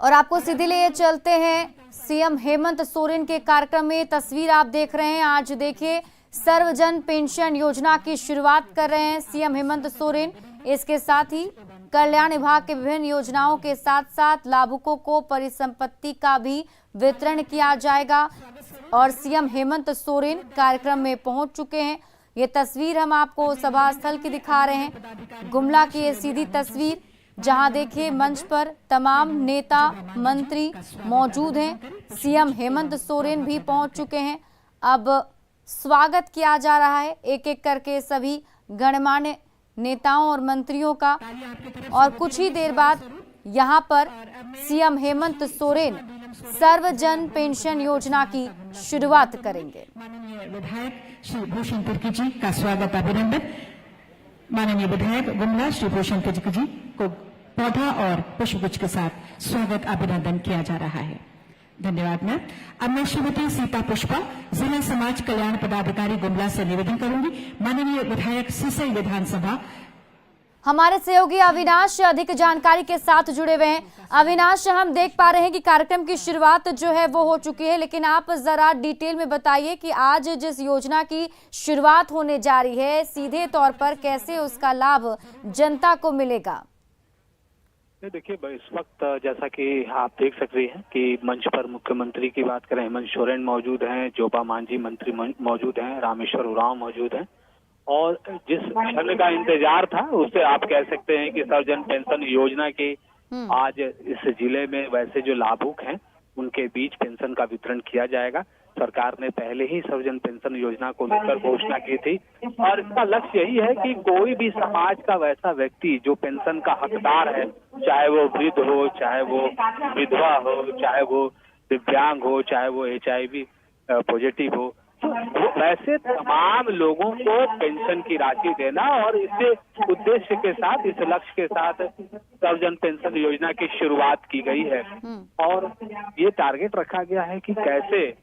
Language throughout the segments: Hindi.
और आपको सीधे लिए चलते हैं सीएम हेमंत सोरेन के कार्यक्रम में। तस्वीर आप देख रहे हैं। आज देखिए सर्वजन पेंशन योजना की शुरुआत कर रहे हैं सीएम हेमंत सोरेन। इसके साथ ही कल्याण विभाग के विभिन्न योजनाओं के साथ साथ लाभुकों को परिसंपत्ति का भी वितरण किया जाएगा और सीएम हेमंत सोरेन कार्यक्रम में पहुंच चुके हैं। ये तस्वीर हम आपको सभा स्थल की दिखा रहे हैं, गुमला की ये सीधी तस्वीर, जहां देखिए मंच पर तमाम नेता मंत्री मौजूद हैं। सीएम हेमंत सोरेन भी पहुंच चुके हैं। अब स्वागत किया जा रहा है एक एक करके सभी गणमान्य नेताओं और मंत्रियों का, और कुछ ही देर बाद यहां पर सीएम हेमंत सोरेन सर्वजन पेंशन योजना की शुरुआत करेंगे। माननीय विधायक श्री भूषण तिर्की जी का स्वागत अभिनंदन। माननीय विधायक गुमला श्री भूषण तिर्की जी को पौधा और पुष्पगुच्छ के साथ स्वागत अभिनंदन किया जा रहा है। धन्यवाद मैम। अब मैं श्रीमती सीता पुष्पा, जिला समाज कल्याण पदाधिकारी गुमला से निवेदन करूंगी। माननीय विधायक सिसई विधानसभा हमारे सहयोगी अविनाश अधिक जानकारी के साथ जुड़े हुए हैं। अविनाश, हम देख पा रहे हैं कि कार्यक्रम की शुरुआत जो है वो हो चुकी है, लेकिन आप जरा डिटेल में बताइए कि आज जिस योजना की शुरुआत होने जा रही है सीधे तौर पर कैसे उसका लाभ जनता को मिलेगा। देखिए, इस वक्त जैसा कि आप देख सकते हैं कि मंच पर मुख्यमंत्री की बात करें, हेमंत सोरेन मौजूद हैं, जोबा मांझी मंत्री मौजूद हैं, रामेश्वर उरांव मौजूद हैं, और जिस क्षण का इंतजार था उससे आप कह सकते हैं कि सर्वजन पेंशन योजना के आज इस जिले में वैसे जो लाभुक हैं उनके बीच पेंशन का वितरण किया जाएगा। सरकार ने पहले ही सर्वजन पेंशन योजना को लेकर घोषणा की थी और इसका लक्ष्य यही है कि कोई भी समाज का वैसा व्यक्ति जो पेंशन का हकदार है, चाहे वो वृद्ध हो, चाहे वो विधवा हो, चाहे वो दिव्यांग हो, चाहे वो HIV पॉजिटिव हो, वैसे तमाम लोगों को पेंशन की राशि देना, और इस उद्देश्य के साथ, इस लक्ष्य के साथ सर्वजन पेंशन योजना की शुरुआत की गई है। और ये टारगेट रखा गया है कि कैसे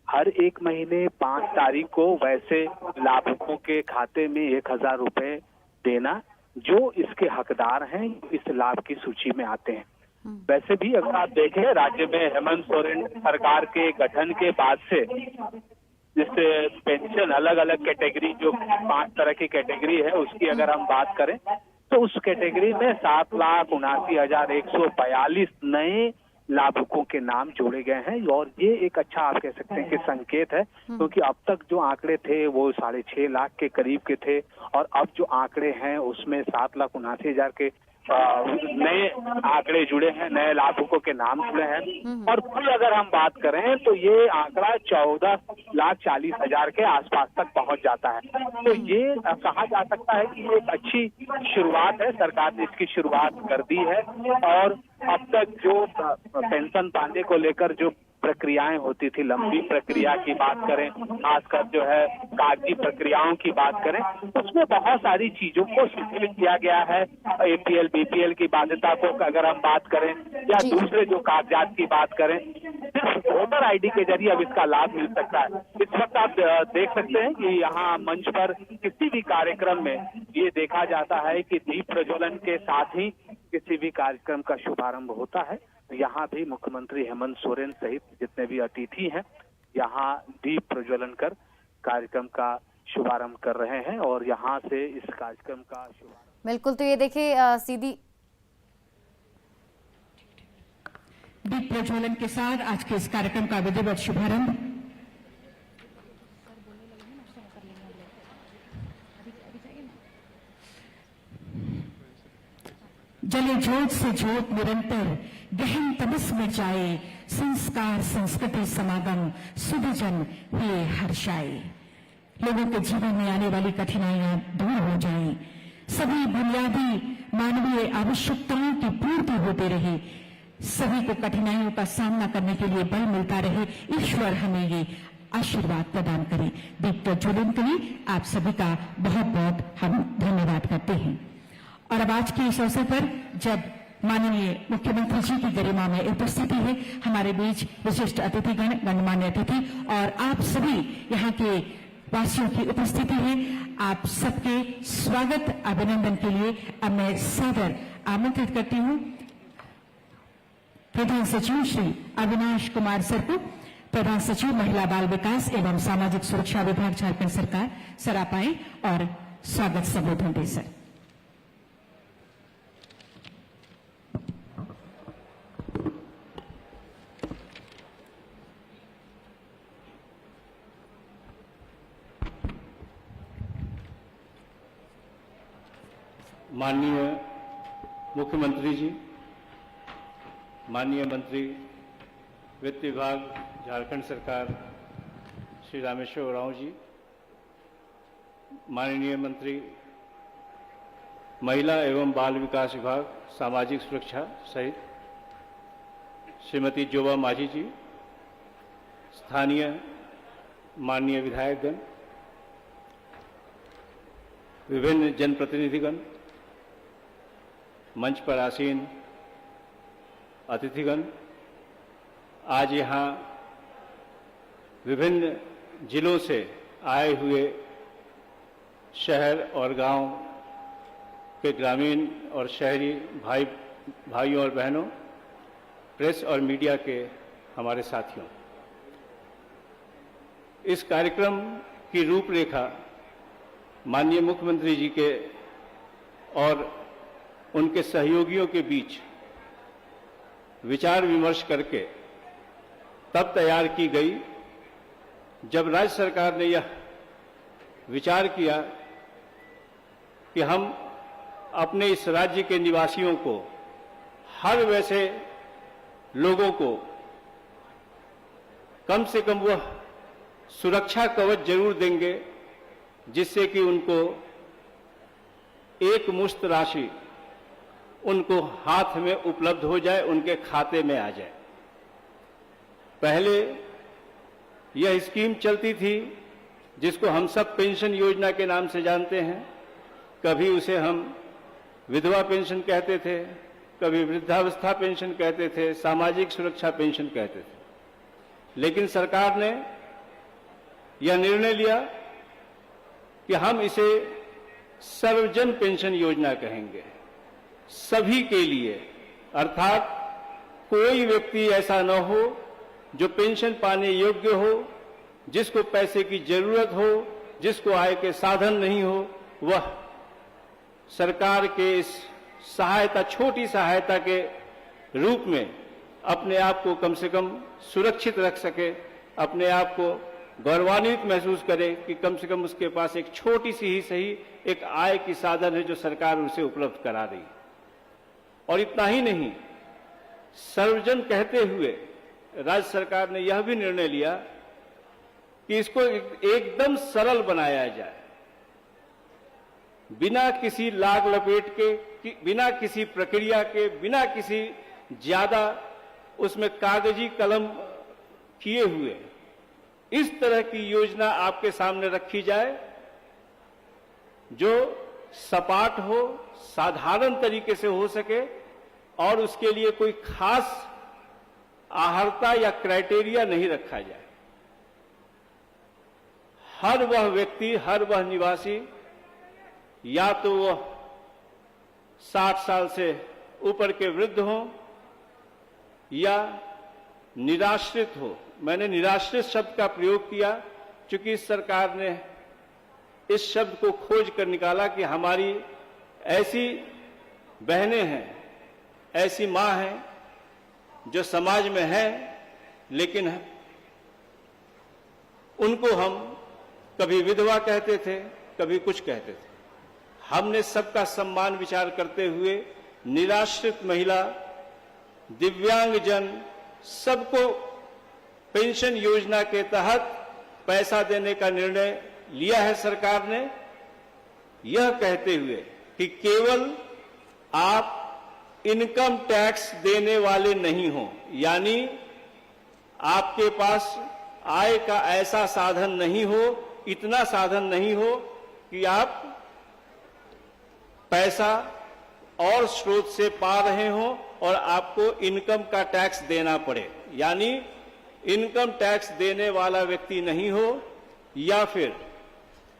हर एक महीने 5 तारीख को वैसे लाभुकों के खाते में 1000 रुपए देना जो इसके हकदार हैं, इस लाभ की सूची में आते हैं। वैसे भी अगर आप देखें, राज्य में हेमंत सोरेन सरकार के गठन के बाद से जिससे पेंशन अलग अलग कैटेगरी, जो 5 तरह की कैटेगरी है उसकी अगर हम बात करें तो उस कैटेगरी में 7,79,142 नए लाभुकों के नाम जोड़े गए हैं। और ये एक अच्छा आप कह सकते हैं कि संकेत है, क्योंकि अब तक जो आंकड़े थे वो 6.5 लाख के करीब के थे, और अब जो आंकड़े हैं उसमें 7,79,000 के नए आंकड़े जुड़े हैं, नए लाभुकों के नाम जुड़े हैं। और कुल अगर हम बात करें तो ये आंकड़ा 14,40,000 के आसपास तक पहुंच जाता है। तो ये कहा जा सकता है कि ये एक अच्छी शुरुआत है, सरकार ने इसकी शुरुआत कर दी है। और अब तक जो पेंशन पाने को लेकर जो प्रक्रियाएं होती थी, लंबी प्रक्रिया की बात करें, खासकर जो है कागजी प्रक्रियाओं की बात करें, उसमें बहुत सारी चीजों को शिथिल किया गया है। APL BPL की बाध्यता को अगर हम बात करें या दूसरे जो कागजात की बात करें, सिर्फ वोटर ID के जरिए अब इसका लाभ मिल सकता है। इस वक्त आप देख सकते हैं कि यहाँ मंच पर किसी भी कार्यक्रम में ये देखा जाता है कि दीप प्रज्वलन के साथ ही किसी भी कार्यक्रम का शुभारंभ होता है। यहाँ भी मुख्यमंत्री हेमंत सोरेन सहित जितने भी अतिथि हैं यहाँ दीप प्रज्वलन कर कार्यक्रम का शुभारंभ कर रहे हैं, और यहाँ से इस कार्यक्रम का शुभारंभ बिल्कुल। तो ये देखिए सीधी दीप प्रज्वलन के साथ आज के इस कार्यक्रम का विधिवत शुभारंभ। जले जोत से जोत निरंतर, गहन तमस में जाए, संस्कार संस्कृति समागम, सुधजन हुए हर्षाए। लोगों के जीवन में आने वाली कठिनाइयां दूर हो जाएं, सभी बुनियादी मानवीय आवश्यकताओं की पूर्ति होती रहे, सभी को कठिनाइयों का सामना करने के लिए बल मिलता रहे। ईश्वर हमें ये आशीर्वाद प्रदान करे। दीप प्रज्वलन के लिए आप सभी का बहुत बहुत हम धन्यवाद करते हैं। और अब आज के इस अवसर पर जब माननीय मुख्यमंत्री जी की गरिमा में उपस्थिति है, हमारे बीच विशिष्ट अतिथिगण, गणमान्य अतिथि और आप सभी यहाँ के वासियों की उपस्थिति है, आप सबके स्वागत अभिनंदन के लिए अब मैं सादर आमंत्रित करती हूँ प्रधान सचिव श्री अविनाश कुमार सर को, प्रधान सचिव महिला बाल विकास एवं सामाजिक सुरक्षा विभाग झारखंड सरकार, सर आप आए और स्वागत संबोधन दे सर। माननीय मुख्यमंत्री जी, माननीय मंत्री वित्त विभाग झारखंड सरकार श्री रामेश्वर उरांव जी, माननीय मंत्री महिला एवं बाल विकास विभाग सामाजिक सुरक्षा सहित श्रीमती जोबा माझी जी, स्थानीय माननीय विधायकगण, विभिन्न जनप्रतिनिधिगण, मंच पर आसीन अतिथिगण, आज यहाँ विभिन्न जिलों से आए हुए शहर और गांव के ग्रामीण और शहरी भाइयों और बहनों, प्रेस और मीडिया के हमारे साथियों, इस कार्यक्रम की रूपरेखा माननीय मुख्यमंत्री जी के और उनके सहयोगियों के बीच विचार विमर्श करके तब तैयार की गई जब राज्य सरकार ने यह विचार किया कि हम अपने इस राज्य के निवासियों को, हर वैसे लोगों को कम से कम वह सुरक्षा कवच जरूर देंगे जिससे कि उनको एक मुश्त राशि उनको हाथ में उपलब्ध हो जाए, उनके खाते में आ जाए। पहले यह स्कीम चलती थी जिसको हम सब पेंशन योजना के नाम से जानते हैं। कभी उसे हम विधवा पेंशन कहते थे, कभी वृद्धावस्था पेंशन कहते थे, सामाजिक सुरक्षा पेंशन कहते थे। लेकिन सरकार ने यह निर्णय लिया कि हम इसे सर्वजन पेंशन योजना कहेंगे, सभी के लिए, अर्थात कोई व्यक्ति ऐसा न हो जो पेंशन पाने योग्य हो, जिसको पैसे की जरूरत हो, जिसको आय के साधन नहीं हो, वह सरकार के इस सहायता, छोटी सहायता के रूप में अपने आप को कम से कम सुरक्षित रख सके, अपने आप को गौरवान्वित महसूस करे कि कम से कम उसके पास एक छोटी सी ही सही एक आय की साधन है जो सरकार उसे उपलब्ध करा रही। और इतना ही नहीं, सर्वजन कहते हुए राज्य सरकार ने यह भी निर्णय लिया कि इसको एकदम सरल बनाया जाए, बिना किसी लाग लपेट के, बिना किसी प्रक्रिया के, बिना किसी ज्यादा उसमें कागजी कलम किए हुए इस तरह की योजना आपके सामने रखी जाए जो सपाट हो, साधारण तरीके से हो सके और उसके लिए कोई खास आहर्ता या क्राइटेरिया नहीं रखा जाए। हर वह व्यक्ति, हर वह निवासी, या तो वह 60 साल से ऊपर के वृद्ध हो या निराश्रित हो। मैंने निराश्रित शब्द का प्रयोग किया क्योंकि सरकार ने इस शब्द को खोज कर निकाला कि हमारी ऐसी बहनें हैं, ऐसी मां हैं जो समाज में हैं, लेकिन उनको हम कभी विधवा कहते थे, कभी कुछ कहते थे। हमने सबका सम्मान विचार करते हुए निराश्रित महिला, दिव्यांगजन, सबको पेंशन योजना के तहत पैसा देने का निर्णय लिया है सरकार ने, यह कहते हुए कि केवल आप इनकम टैक्स देने वाले नहीं हो, यानी आपके पास आय का ऐसा साधन नहीं हो, इतना साधन नहीं हो कि आप पैसा और स्रोत से पा रहे हो और आपको इनकम का टैक्स देना पड़े, यानी इनकम टैक्स देने वाला व्यक्ति नहीं हो, या फिर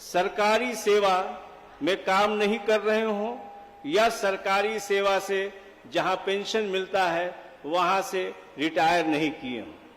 सरकारी सेवा में काम नहीं कर रहे हो, या सरकारी सेवा से जहां पेंशन मिलता है वहां से रिटायर नहीं किए हूं।